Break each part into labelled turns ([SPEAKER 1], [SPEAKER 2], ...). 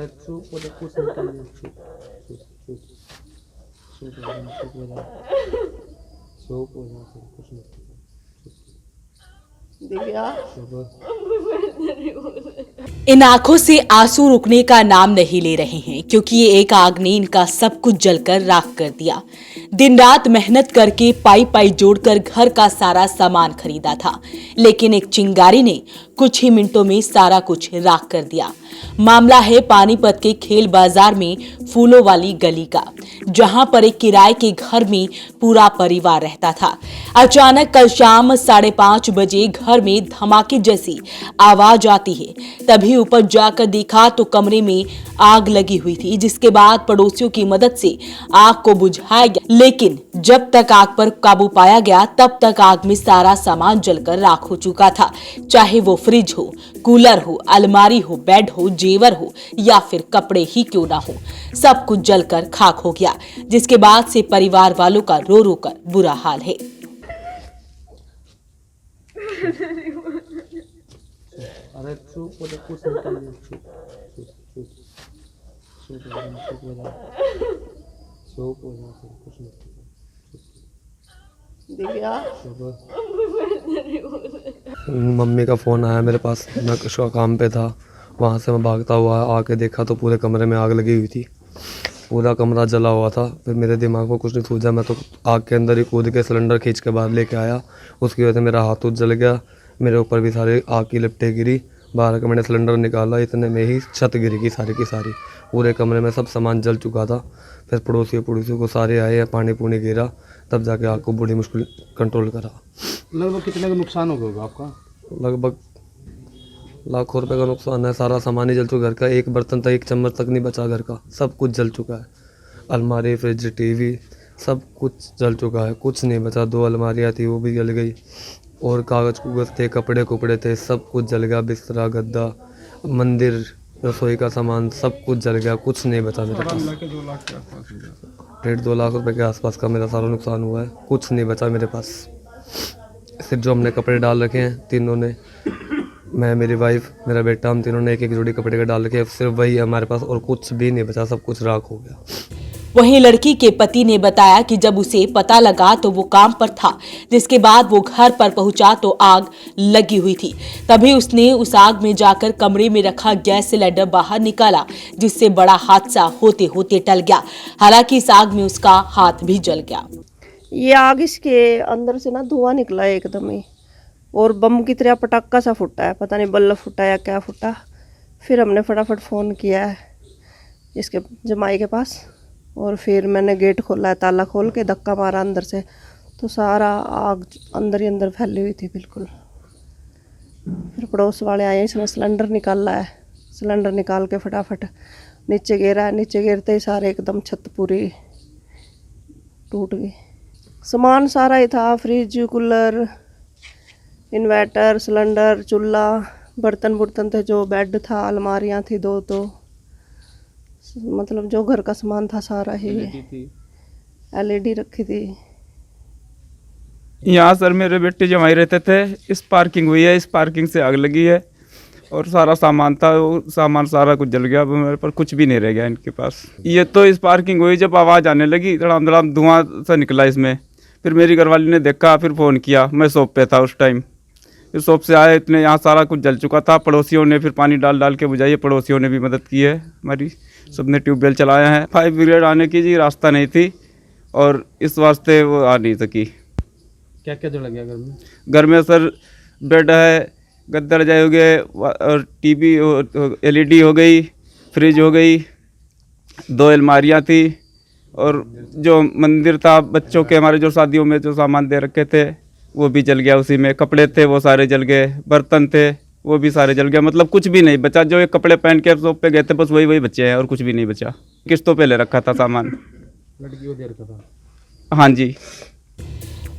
[SPEAKER 1] अरे चुप हो जा, कुछ नहीं करना, चुप चुप चुप चुप हो जा, चुप हो जा, चुप हो जा, कुछ नहीं
[SPEAKER 2] दिव्या
[SPEAKER 3] इन आंखों से आंसू रुकने का नाम नहीं ले रहे हैं, क्योंकि ये एक आग ने इनका सब कुछ जलकर राख कर दिया। दिन रात मेहनत करके पाई पाई जोड़कर घर का सारा सामान खरीदा था, लेकिन एक चिंगारी ने कुछ ही मिनटों में सारा कुछ राख कर दिया। मामला है पानीपत के खेल बाजार में फूलों वाली गली का, जहां पर एक किराए के घर में पूरा परिवार रहता था। अचानक कल शाम 5:30 बजे घर में धमाके जैसी आवाज आती है। तभी ऊपर जाकर देखा तो कमरे में आग लगी हुई थी, जिसके बाद पड़ोसियों की मदद से आग को बुझाया गया। लेकिन जब तक आग पर काबू पाया गया, तब तक आग में सारा सामान जलकर राख हो चुका था। चाहे वो फ्रिज हो, कूलर हो, अलमारी हो, बेड हो, जेवर हो या फिर कपड़े ही क्यों ना हो, सब कुछ जलकर खाक हो गया। जिसके बाद से परिवार वालों का रो रो कर बुरा हाल है।
[SPEAKER 1] अरे चुप हो जा, कुछ नहीं करना, चुप चुप चुप चुप हो जा, चुप हो जा, चुप हो जा, कुछ नहीं
[SPEAKER 2] दिव्या
[SPEAKER 4] मम्मी का फ़ोन आया मेरे पास, मैं कुछ काम पे था, वहाँ से मैं भागता हुआ आके देखा तो पूरे कमरे में आग लगी हुई थी, पूरा कमरा जला हुआ था। फिर मेरे दिमाग में कुछ नहीं सूझा, मैं तो आग के अंदर ही कूद के सिलेंडर खींच के बाहर लेके आया। उसकी वजह से मेरा हाथ जल गया, मेरे ऊपर भी सारे आग की लपटें गिरी। बाहर का मैंने सिलेंडर निकाला, इतने में ही छत गिर गई सारी की सारी, पूरे कमरे में सब सामान जल चुका था। फिर पड़ोसियों को सारे आए, पानी पूनी गिरा, तब जाके आग को बड़ी मुश्किल कंट्रोल करा।
[SPEAKER 1] लगभग कितने का नुकसान हो गया होगा आपका?
[SPEAKER 4] लगभग लाखों रुपए का नुकसान है, सारा सामान ही जल चुका घर का, एक बर्तन तक, एक चम्मच तक नहीं बचा घर का, सब कुछ जल चुका है। अलमारी, फ्रिज, टीवी सब कुछ जल चुका है, कुछ नहीं बचा। 2 अलमारियाँ थी वो भी जल गई, और कागज़ थे, कपड़े थे, सब कुछ जल गया। बिस्तरा, गद्दा, मंदिर, रसोई का सामान सब कुछ जल गया, कुछ नहीं बचा मेरे पास। 1.5-2 लाख रुपए के आसपास का मेरा सारा नुकसान हुआ है, कुछ नहीं बचा मेरे पास। सिर्फ जो हमने कपड़े डाल रखे हैं तीनों ने, मैं, मेरी वाइफ, मेरा बेटा, हम तीनों ने एक एक जोड़ी कपड़े के डाल रखे, सिर्फ वही है हमारे पास, और कुछ भी नहीं बचा, सब कुछ राख हो गया।
[SPEAKER 3] वहीं लड़की के पति ने बताया कि जब उसे पता लगा तो वो काम पर था, जिसके बाद वो घर पर पहुंचा तो आग लगी हुई थी। तभी उसने उस आग में जाकर कमरे में रखा गैस सिलेंडर बाहर निकाला, जिससे बड़ा हादसा होते होते टल गया। हालांकि इस आग में उसका हाथ भी जल गया।
[SPEAKER 2] ये आग इसके अंदर से ना धुआं निकला है एकदम ही, और बम की तरह पटाखा सा फूटा है, पता नहीं बल्ब फूटा या क्या फूटा। फिर हमने फटाफट फ़ोन किया है इसके जमाई के पास, और फिर मैंने गेट खोला है, ताला खोल के धक्का मारा अंदर से, तो सारा आग अंदर ही अंदर फैली हुई थी बिल्कुल। फिर पड़ोस वाले आए, इसने सिलेंडर निकाला है, सिलेंडर निकाल के फटाफट नीचे गिरा है। नीचे गिरते ही सारे एकदम छत पूरी टूट गई। सामान सारा ही था, फ्रिज, कूलर, इन्वर्टर, सिलेंडर, चूल्हा, बर्तन बुर्तन थे, जो बेड था, अलमारियाँ थी 2, तो मतलब जो घर का सामान था सारा ही। LED रखी थी
[SPEAKER 5] यहाँ सर, मेरे बेटे जो वहीं रहते थे, इस पार्किंग हुई है, इस पार्किंग से आग लगी है, और सारा सामान था, वो सामान सारा कुछ जल गया। अब मेरे पर कुछ भी नहीं रह गया इनके पास। ये तो इस पार्किंग हुई, जब आवाज़ आने लगी धड़ाम धड़ाम धुआं सा निकला इसमें। फिर मेरी घरवाली ने देखा, फिर फ़ोन किया, मैं शॉप पे था उस टाइम। फिर शॉप से आए, इतने यहाँ सारा कुछ जल चुका था। पड़ोसियों ने फिर पानी डाल डाल के बुझाई, पड़ोसियों ने भी मदद की है हमारी, सबने ट्यूबवेल चलाया है। 5 ब्रिगेड आने की जी रास्ता नहीं थी, और इस वास्ते वो आ नहीं सकी।
[SPEAKER 1] क्या क्या जल गया घर में?
[SPEAKER 5] घर में सर बेड है, गद्दा रजाई हो गए, और टीवी, LED हो गई, फ्रिज हो गई, 2 अलमारियाँ थी, और जो मंदिर था बच्चों के, हमारे जो शादियों में जो सामान दे रखे थे वो भी जल गया उसी में। कपड़े थे वो सारे जल गए, बर्तन थे वो भी सारे जल गए, मतलब कुछ भी नहीं बचा। जो एक कपड़े पहन के शॉप पे गए थे बस वही बचे हैं, और कुछ भी नहीं बचा। किस्तों पे ले रखा था सामान।
[SPEAKER 1] लड़की को दे रखा था?
[SPEAKER 5] हाँ जी।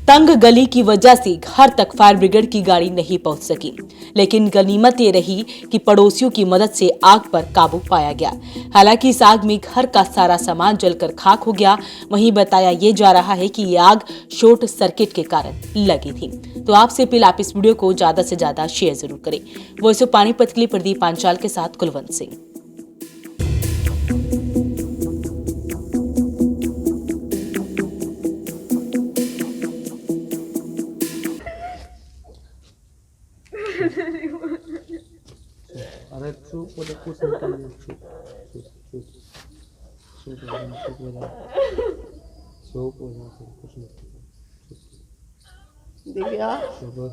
[SPEAKER 3] तंग गली की वजह से घर तक फायर ब्रिगेड की गाड़ी नहीं पहुंच सकी, लेकिन गनीमत ये रही कि पड़ोसियों की मदद से आग पर काबू पाया गया। हालांकि इस आग में घर का सारा सामान जलकर खाक हो गया। वहीं बताया ये जा रहा है कि ये आग शॉर्ट सर्किट के कारण लगी थी। तो आपसे अपील, आप इस वीडियो को ज्यादा से ज्यादा शेयर जरूर करें। वॉइस ऑफ पानीपत के लिए प्रदीप पांचाल के साथ कुलवंत सिंह।
[SPEAKER 1] चुप हो जा, कुछ निकल नहीं, चुप चुप चुप चुप हो जा, चुप हो जा, चुप हो जा, फिर कुछ नहीं
[SPEAKER 2] दिव्या
[SPEAKER 1] चुप हो।